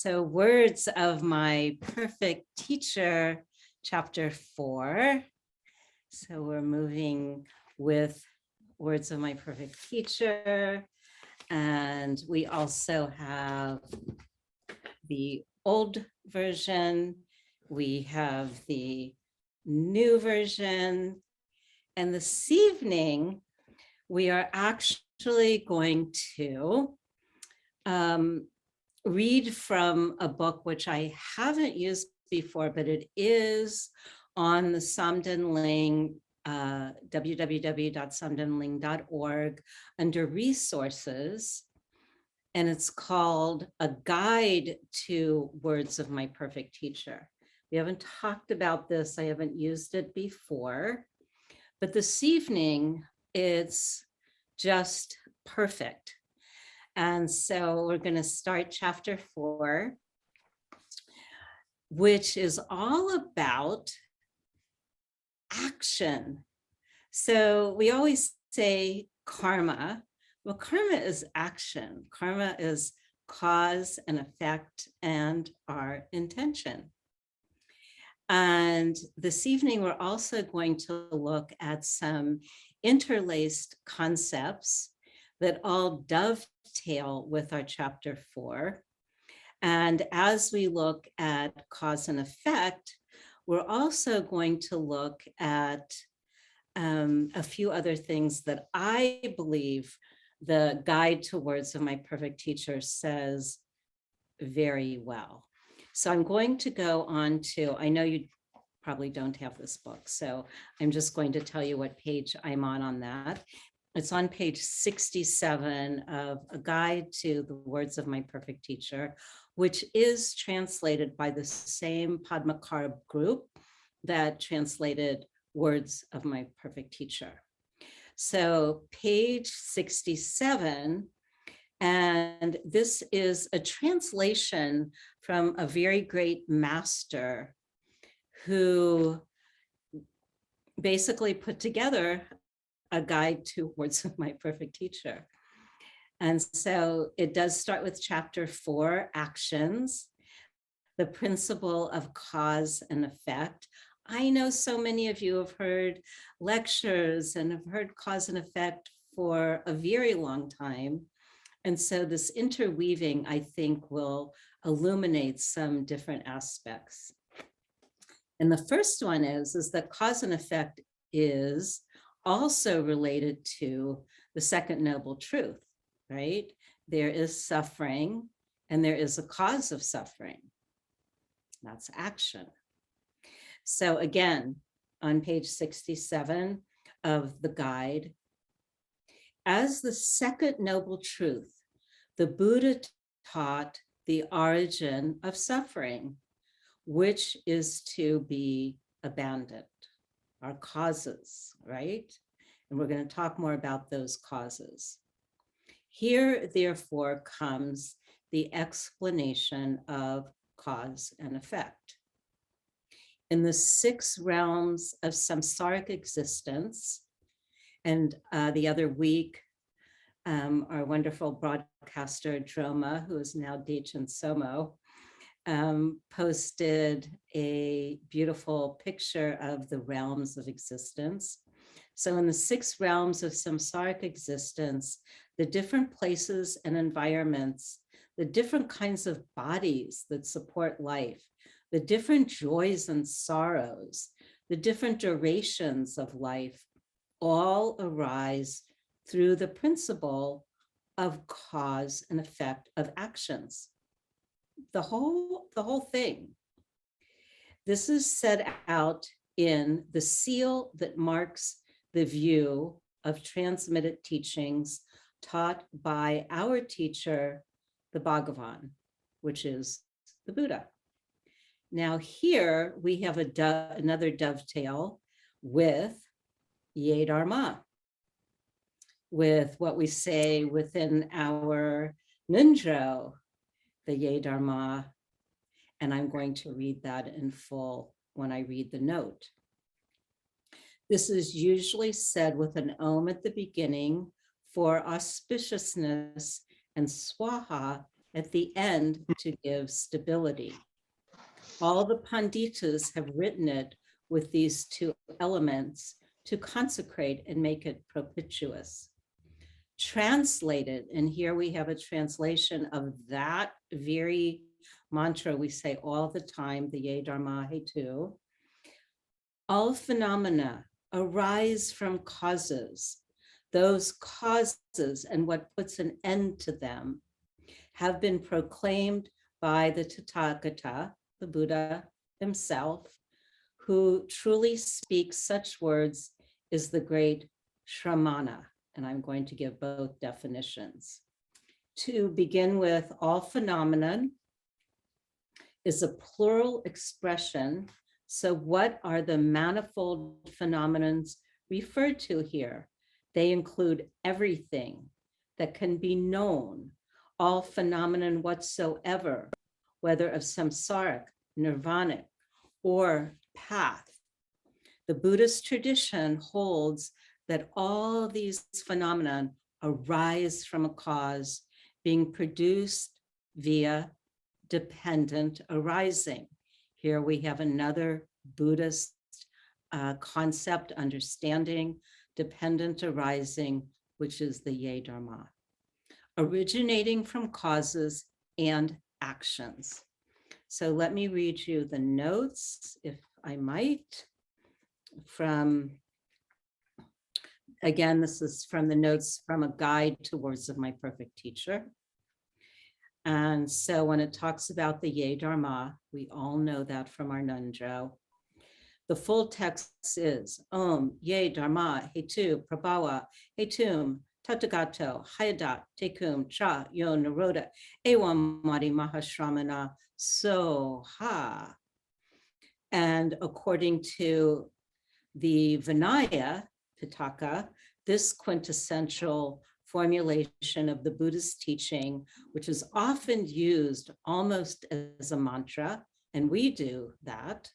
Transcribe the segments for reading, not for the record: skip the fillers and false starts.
So Words of My Perfect Teacher, Chapter 4. So we're moving with Words of My Perfect Teacher. And we also have the old version. We have the new version. And this evening, we are actually going to read from a book which I haven't used before, but it is on the Samden Ling, www.samdenling.org, under resources. And it's called A Guide to Words of My Perfect Teacher. We haven't talked about this. I haven't used it before, but this evening it's just perfect. And so we're going to start chapter 4, which is all about action. So we always say karma. Well, karma is action. Karma is cause and effect and our intention. And this evening, we're also going to look at some interlaced concepts that all dovetail with our chapter 4. And as we look at cause and effect, we're also going to look at a few other things that I believe the Guide to Words of My Perfect Teacher says very well. So I'm going to go on to, I know you probably don't have this book, so I'm just going to tell you what page I'm on that. It's on page 67 of A Guide to the Words of My Perfect Teacher, which is translated by the same Padmakara group that translated Words of My Perfect Teacher. So page 67, and this is a translation from a very great master who basically put together a guide to Words of My Perfect Teacher. And so it does start with chapter 4, actions, the principle of cause and effect. I know so many of you have heard lectures and have heard cause and effect for a very long time. And so this interweaving, I think, will illuminate some different aspects. And the first one is that cause and effect is also related to the second noble truth, right? There is suffering and there is a cause of suffering. That's action. So again, on page 67 of the guide, as the second noble truth, the Buddha taught the origin of suffering, which is to be abandoned, our causes, right? And we're going to talk more about those causes. Here, therefore, comes the explanation of cause and effect. In the 6 realms of samsaric existence, and the other week, our wonderful broadcaster, Droma, who is now Dechen Somo, posted a beautiful picture of the realms of existence. So in the 6 realms of samsaric existence, the different places and environments, the different kinds of bodies that support life, the different joys and sorrows, the different durations of life, all arise through the principle of cause and effect of actions. The whole thing. This is set out in the seal that marks the view of transmitted teachings taught by our teacher, the Bhagavan, which is the Buddha. Now here we have another dovetail with Ye Dharma, with what we say within our Nundro, the Ye Dharma, and I'm going to read that in full when I read the note. This is usually said with an Om at the beginning for auspiciousness and Swaha at the end to give stability. All the Panditas have written it with these two elements to consecrate and make it propitious. Translated, and here we have a translation of that very mantra we say all the time, the Ye Dharma Hetu. All phenomena arise from causes. Those causes and what puts an end to them have been proclaimed by the Tathagata, the Buddha himself, who truly speaks such words is the great Shramana. And I'm going to give both definitions. To begin with, all phenomenon is a plural expression. So what are the manifold phenomenons referred to here? They include everything that can be known, all phenomenon whatsoever, whether of samsaric, nirvanic, or path. The Buddhist tradition holds that all these phenomena arise from a cause being produced via dependent arising. Here we have another Buddhist concept, understanding, dependent arising, which is the Ye Dharma, originating from causes and actions. So let me read you the notes, if I might, from, again, this is from the notes from a guide to Words of My Perfect Teacher. And so when it talks about the Ye Dharma, we all know that from our Nunjo. The full text is Om Ye Dharma Hetu Prabhava Hetum Tathagato Hayadat Tekum Cha Yo Naroda Evam Madi Mahashramana Soha. And according to the Vinaya Pitaka, this quintessential formulation of the Buddhist teaching, which is often used almost as a mantra, and we do that,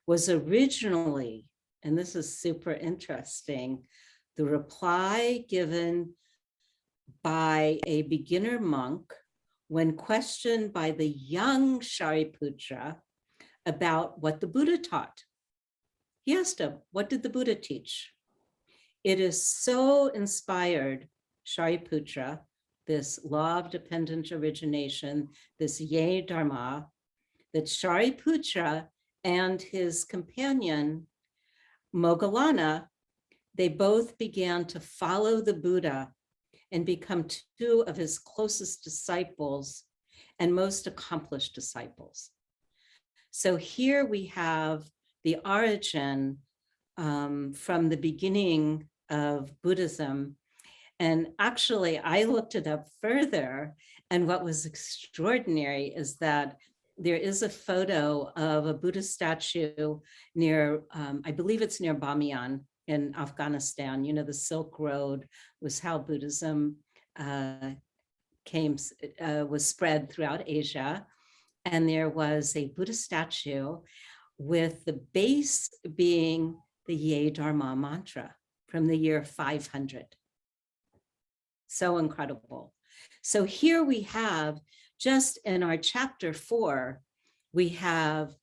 was originally, and this is super interesting, the reply given by a beginner monk when questioned by the young Shariputra about what the Buddha taught. He asked him, what did the Buddha teach? It is so inspired, Shariputra, this law of dependent origination, this Ye Dharma, that Shariputra and his companion, Moggallana, they both began to follow the Buddha and become two of his closest disciples and most accomplished disciples. So here we have the origin from the beginning of Buddhism. And actually, I looked it up further, and what was extraordinary is that there is a photo of a Buddha statue near, I believe it's near Bamiyan in Afghanistan. You know, the Silk Road was how Buddhism was spread throughout Asia. And there was a Buddha statue with the base being the Ye Dharma mantra from the year 500. So incredible. So here we have, just in our chapter 4, we have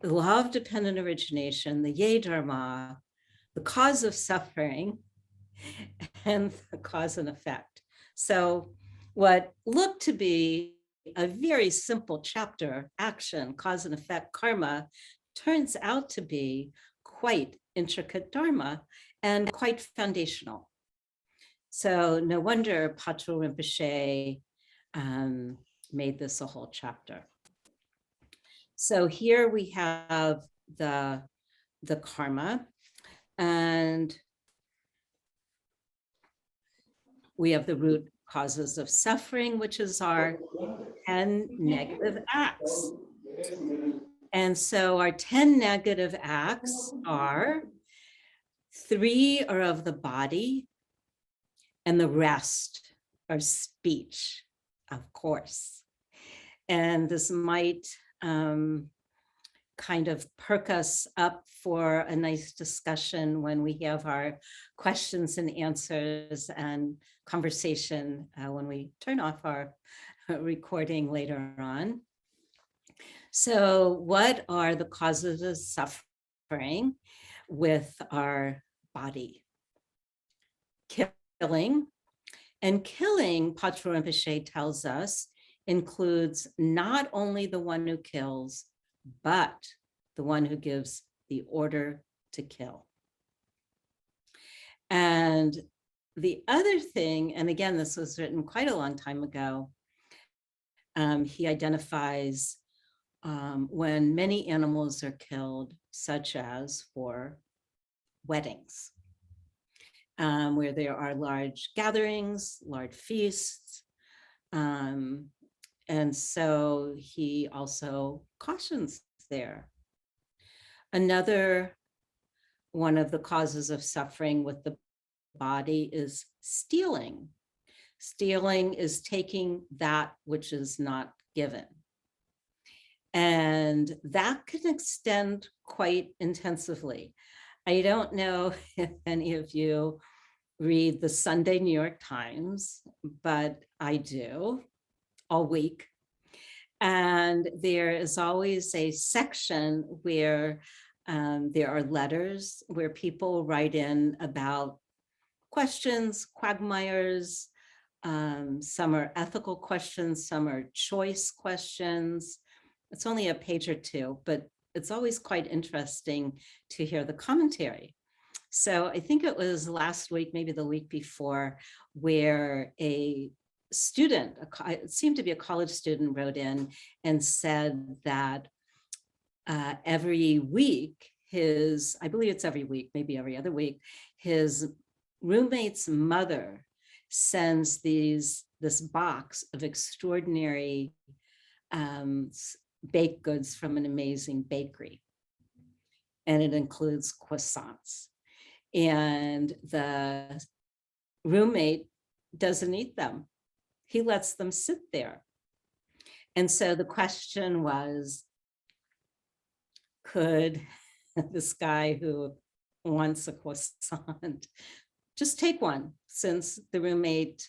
the law of dependent origination, the Ye Dharma, the cause of suffering, and the cause and effect. So what looked to be a very simple chapter, action, cause and effect, karma, turns out to be quite intricate dharma and quite foundational. So no wonder Patrul Rinpoche made this a whole chapter. So here we have the karma, and we have the root causes of suffering, which is our 10 negative acts. And so our 10 negative acts are 3 are of the body, and the rest are speech, of course. And this might kind of perk us up for a nice discussion when we have our questions and answers and conversation when we turn off our recording later on. So what are the causes of suffering with our body? Killing. And killing, Patrul Rinpoche tells us, includes not only the one who kills, but the one who gives the order to kill. And the other thing, and again, this was written quite a long time ago, he identifies when many animals are killed, such as for weddings, where there are large gatherings, large feasts. And so he also cautions there. Another one of the causes of suffering with the body is stealing. Stealing is taking that which is not given. And that can extend quite intensively. I don't know if any of you read the Sunday New York Times, but I do all week. And there is always a section where there are letters where people write in about questions, quagmires. Some are ethical questions, some are choice questions. It's only a page or two, but it's always quite interesting to hear the commentary. So I think it was last week, maybe the week before, where a student, it seemed to be a college student, wrote in and said that every week, I believe it's every week, maybe every other week, his roommate's mother sends this box of extraordinary baked goods from an amazing bakery. And it includes croissants. And the roommate doesn't eat them. He lets them sit there. And so the question was, could this guy who wants a croissant just take one, since the roommate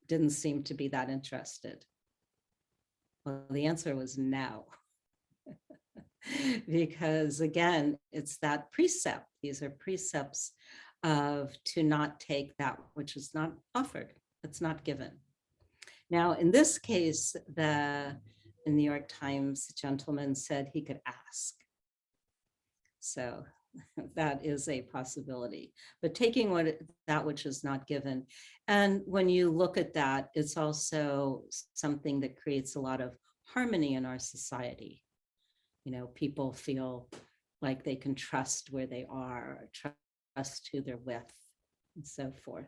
didn't seem to be that interested? Well, the answer was no. Because again, it's that precept. These are precepts of to not take that which is not offered, it's not given. Now, in this case, the New York Times gentleman said he could ask. So that is a possibility, but taking that which is not given. And when you look at that, it's also something that creates a lot of harmony in our society. You know, people feel like they can trust where they are, trust who they're with, and so forth.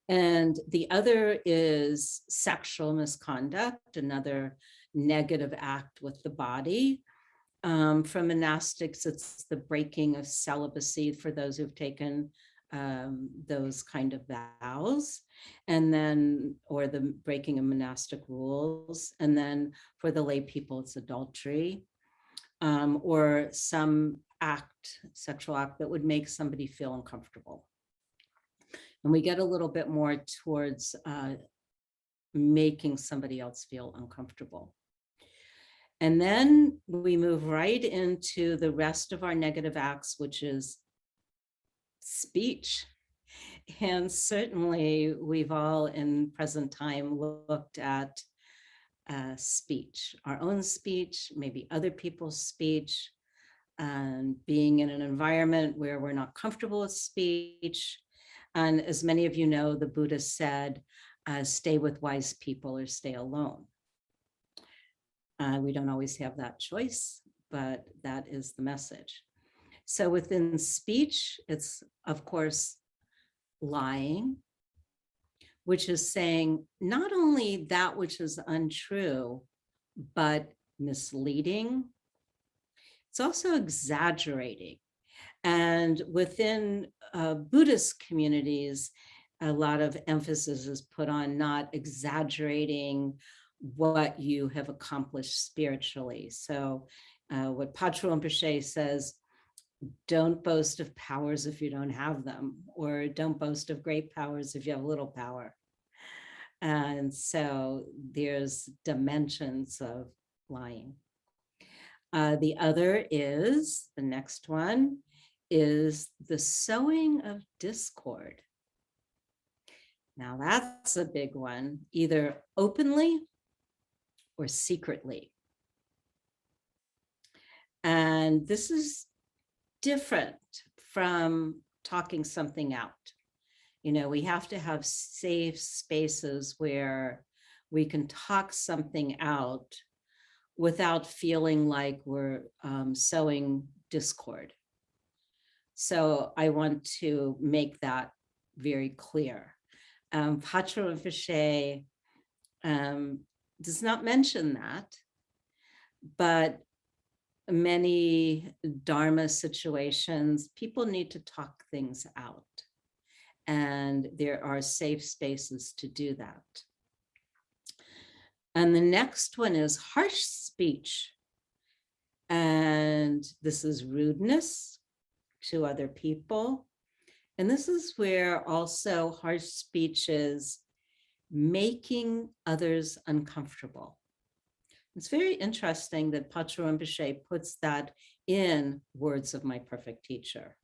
And the other is sexual misconduct, another negative act with the body. From monastics, it's the breaking of celibacy for those who've taken those kind of vows, and then, or the breaking of monastic rules. And then for the lay people, it's adultery, or some sexual act that would make somebody feel uncomfortable. And we get a little bit more towards making somebody else feel uncomfortable. And then we move right into the rest of our negative acts, which is speech. And certainly we've all in present time looked at speech, our own speech, maybe other people's speech, and being in an environment where we're not comfortable with speech. And as many of you know, the Buddha said, stay with wise people or stay alone. We don't always have that choice, but that is the message. So within speech, it's, of course, lying, which is saying not only that which is untrue, but misleading. It's also exaggerating. And within Buddhist communities, a lot of emphasis is put on not exaggerating what you have accomplished spiritually. So what Patrul Rinpoche says, don't boast of powers if you don't have them, or don't boast of great powers if you have little power. And so there's dimensions of lying. The other is, the next one is the sowing of discord. Now that's a big one, either openly or secretly. And this is different from talking something out. You know, we have to have safe spaces where we can talk something out without feeling like we're sowing discord. So I want to make that very clear. Patrul Rinpoche does not mention that, but many Dharma situations, people need to talk things out. And there are safe spaces to do that. And the next one is harsh speech. And this is rudeness to other people. And this is where also harsh speech is making others uncomfortable. It's very interesting that Patrul Rinpoche puts that in Words of My Perfect Teacher.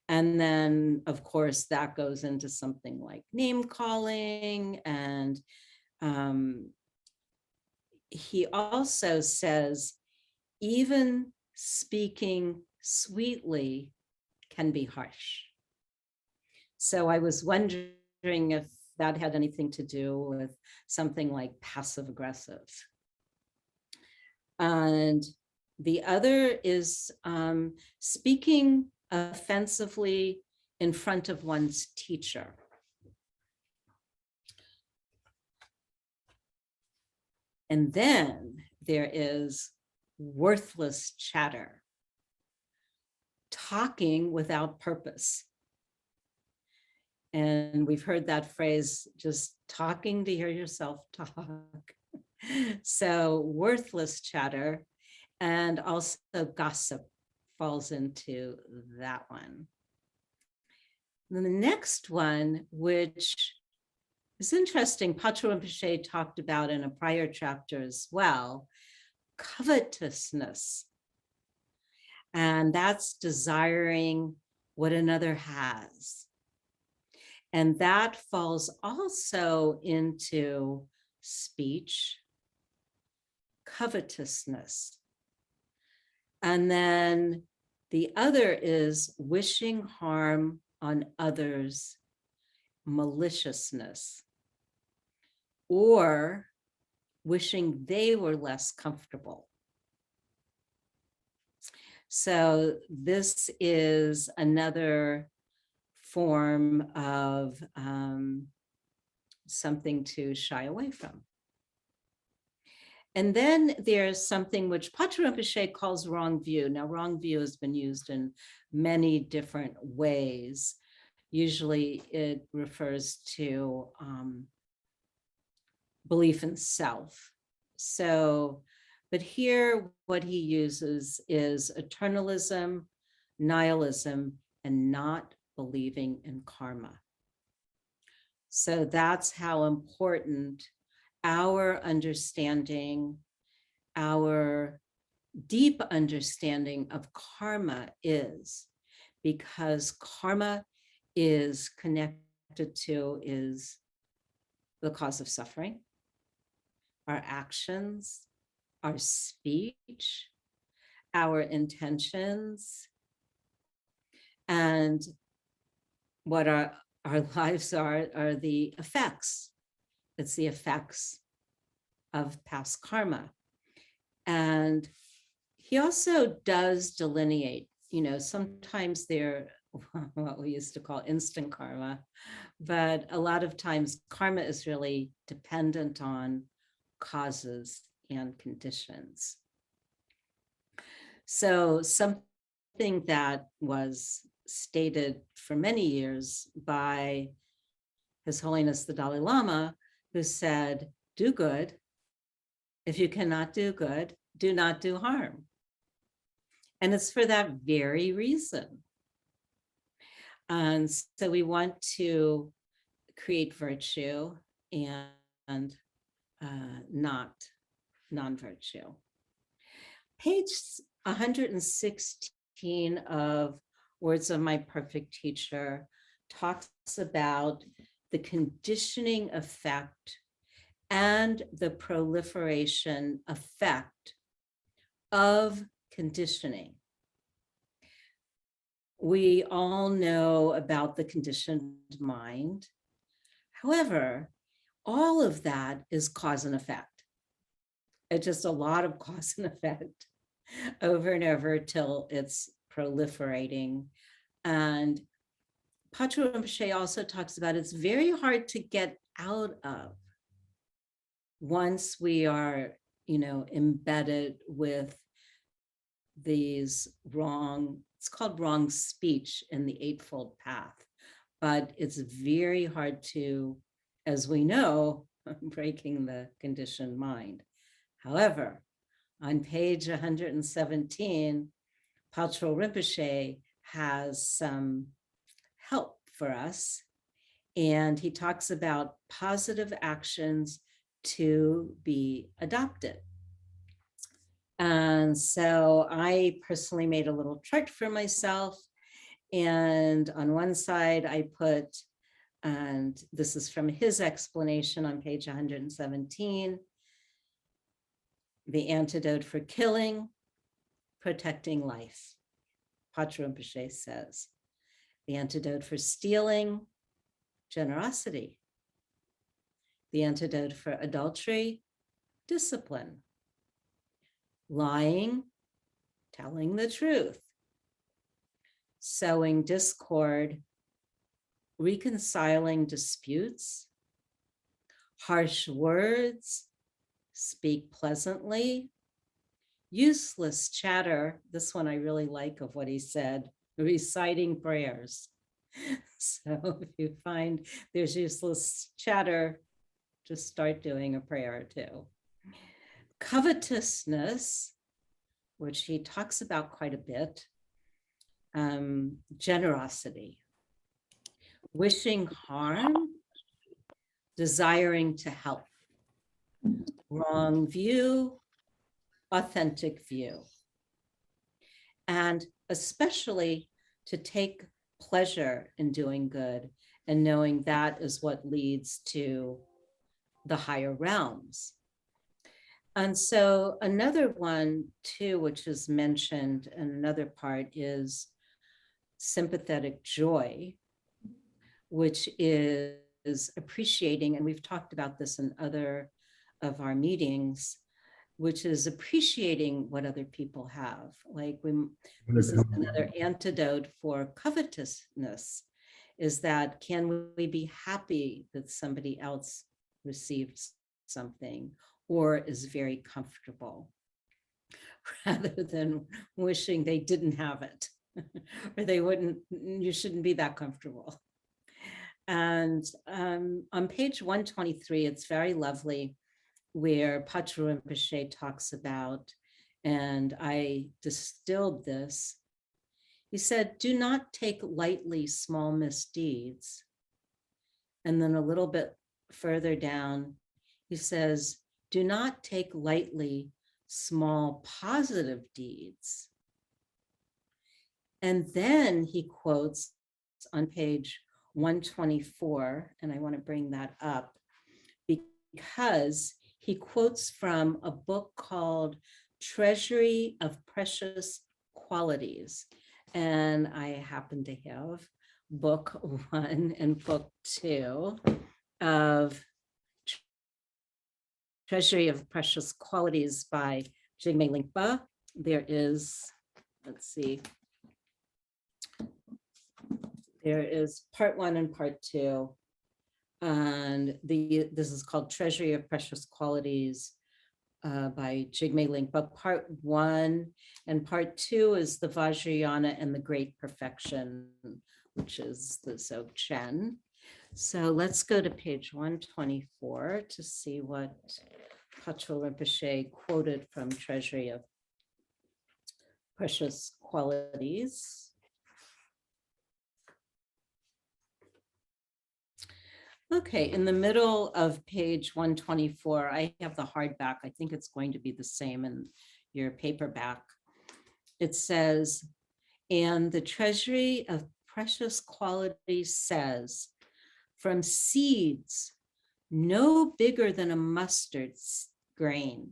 And then, of course, that goes into something like name calling. And he also says, even speaking sweetly can be harsh. So I was wondering if that had anything to do with something like passive aggressive. And the other is speaking offensively in front of one's teacher. And then there is worthless chatter, talking without purpose. And we've heard that phrase, just talking to hear yourself talk. So worthless chatter, and also gossip falls into that one. And then the next one, which is interesting, Patrul Rinpoche talked about in a prior chapter as well, covetousness. And that's desiring what another has. And that falls also into speech, covetousness. And then the other is wishing harm on others, maliciousness, or wishing they were less comfortable. So this is another form of something to shy away from. And then there's something which Patrul Rinpoche calls wrong view. Now, wrong view has been used in many different ways. Usually it refers to belief in self. So, but here what he uses is eternalism, nihilism, and not believing in karma. So that's how important our understanding, our deep understanding of karma is, because karma is connected to, is the cause of suffering, our actions, our speech, our intentions, and what our lives are the effects. It's the effects of past karma. And he also does delineate, you know, sometimes they're what we used to call instant karma, but a lot of times karma is really dependent on causes and conditions. So something that was stated for many years by His Holiness the Dalai Lama, who said, do good. If you cannot do good, do not do harm. And it's for that very reason. And so we want to create virtue and not non-virtue. Page 116 of Words of My Perfect Teacher talks about the conditioning effect and the proliferation effect of conditioning. We all know about the conditioned mind. However, all of that is cause and effect. It's just a lot of cause and effect over and over till it's proliferating. And Patrul Rinpoche also talks about it's very hard to get out of once we are, embedded with these wrong, it's called wrong speech in the Eightfold Path, but it's very hard to, as we know, breaking the conditioned mind. However, on page 117, Patrul Rinpoche has some help for us, and he talks about positive actions to be adopted. And so I personally made a little chart for myself, and on one side I put, and this is from his explanation on page 117, the antidote for killing, protecting life. Patrul Rinpoche says, the antidote for stealing, generosity. The antidote for adultery, discipline. Lying, telling the truth. Sowing discord, reconciling disputes. Harsh words, speak pleasantly. Useless chatter, this one I really like of what he said, reciting prayers. So if you find there's useless chatter, just start doing a prayer or two. Covetousness, which he talks about quite a bit. Generosity. Wishing harm, desiring to help. Wrong view, authentic view. And especially to take pleasure in doing good and knowing that is what leads to the higher realms. And so another one too, which is mentioned in another part, is sympathetic joy, which is appreciating, and we've talked about this in other of our meetings, which is appreciating what other people have. Like this is another antidote for covetousness, is that can we be happy that somebody else received something or is very comfortable, rather than wishing they didn't have it or you shouldn't be that comfortable. And on page 123, it's very lovely where Patrul Rinpoche talks about, and I distilled this. He said, do not take lightly small misdeeds. And then a little bit further down, he says, do not take lightly small positive deeds. And then he quotes on page 124, and I want to bring that up because he quotes from a book called Treasury of Precious Qualities. And I happen to have book 1 and book 2 of Treasury of Precious Qualities by Jigme Lingpa. There is, let's see, there is part 1 and part 2. And this is called Treasury of Precious Qualities by Jigme Lingpa. Part 1 and part 2 is the Vajrayana and the Great Perfection, which is the Dzogchen. So let's go to page 124 to see what Patrul Rinpoche quoted from Treasury of Precious Qualities. Okay, in the middle of page 124, I have the hardback. I think it's going to be the same in your paperback. It says, and the treasury of precious qualities says, from seeds no bigger than a mustard grain.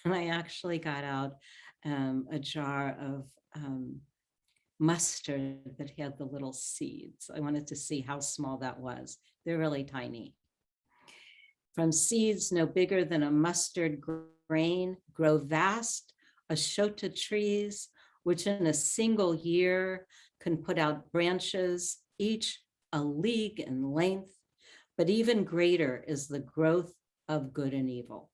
And I actually got out a jar of mustard that had the little seeds. I wanted to see how small that was. They're really tiny. From seeds no bigger than a mustard grain grow vast Ashoka trees, which in a single year can put out branches, each a league in length, but even greater is the growth of good and evil.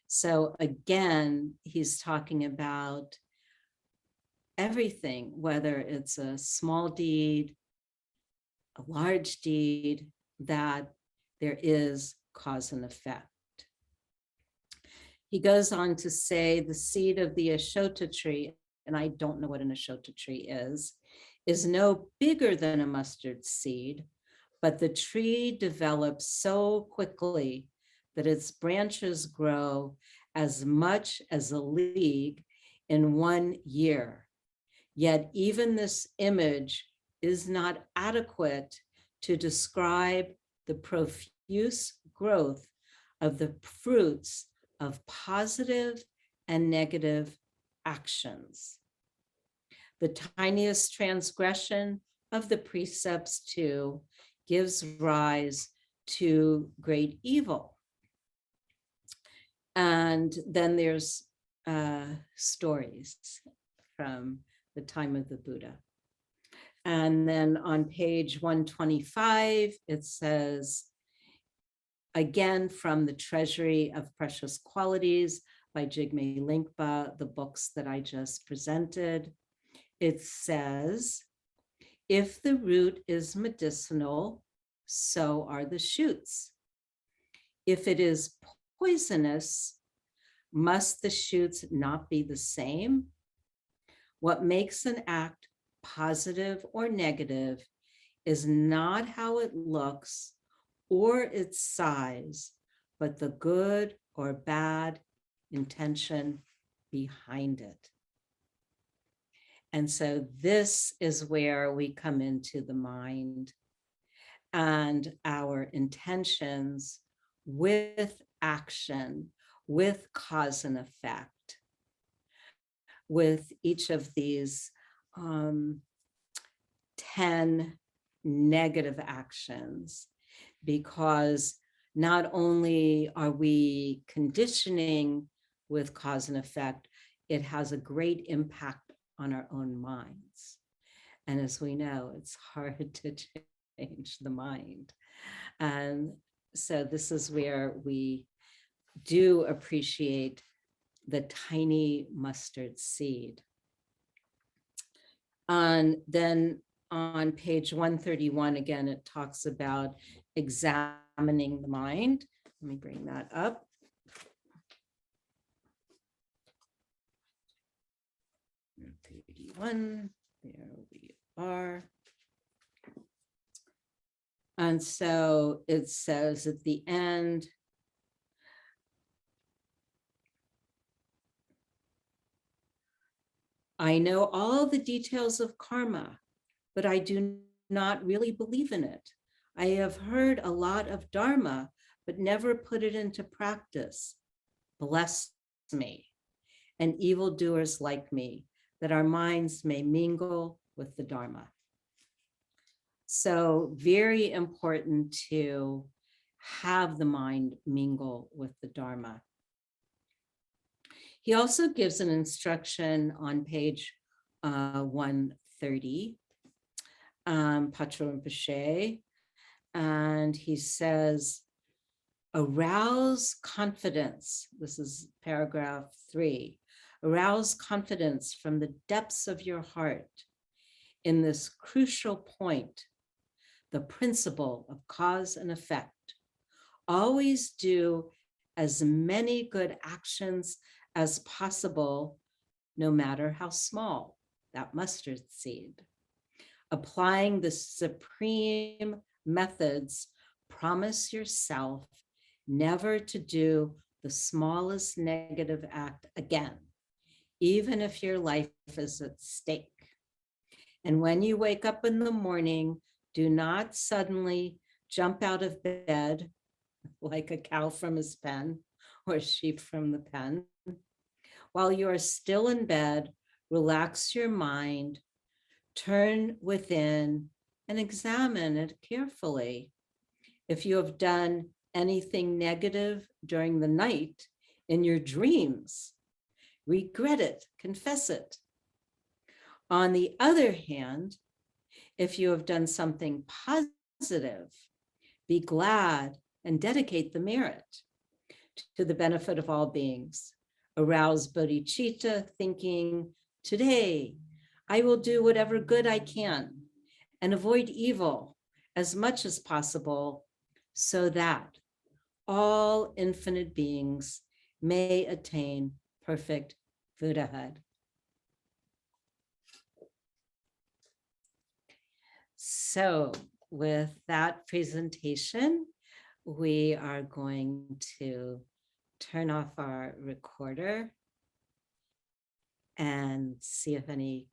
So again, he's talking about everything, whether it's a small deed, a large deed, that there is cause and effect. He goes on to say the seed of the Ashoka tree, and I don't know what an Ashoka tree is no bigger than a mustard seed, but the tree develops so quickly that its branches grow as much as a league in 1 year. Yet even this image is not adequate to describe the profuse growth of the fruits of positive and negative actions. The tiniest transgression of the precepts too gives rise to great evil. And then there's stories from the time of the Buddha. And then on page 125, it says, again, from the Treasury of Precious Qualities by Jigme Linkpa, the books that I just presented, it says, if the root is medicinal, so are the shoots. If it is poisonous, must the shoots not be the same? What makes an act positive or negative is not how it looks or its size, but the good or bad intention behind it. And so this is where we come into the mind and our intentions with action, with cause and effect, with each of these 10 negative actions, because not only are we conditioning with cause and effect, it has a great impact on our own minds. And as we know, it's hard to change the mind. And so this is where we do appreciate the tiny mustard seed. And then on page 131, again, it talks about examining the mind. Let me bring that up. There we are. And so it says at the end, I know all the details of karma, but I do not really believe in it. I have heard a lot of dharma, but never put it into practice. Bless me and evildoers like me, that our minds may mingle with the dharma. So very important to have the mind mingle with the dharma. He also gives an instruction on page 130, Patrul Rinpoche, and he says, arouse confidence. This is paragraph 3. Arouse confidence from the depths of your heart in this crucial point, the principle of cause and effect. Always do as many good actions as possible, no matter how small, that mustard seed. Applying the supreme methods, promise yourself never to do the smallest negative act again, even if your life is at stake. And when you wake up in the morning, do not suddenly jump out of bed like a cow from his pen or a sheep from the pen. While you are still in bed, relax your mind, turn within, and examine it carefully. If you have done anything negative during the night in your dreams, regret it, confess it. On the other hand, if you have done something positive, be glad and dedicate the merit to the benefit of all beings. Arouse bodhicitta, thinking, today I will do whatever good I can and avoid evil as much as possible so that all infinite beings may attain perfect Buddhahood. So with that presentation, we are going to turn off our recorder and see if any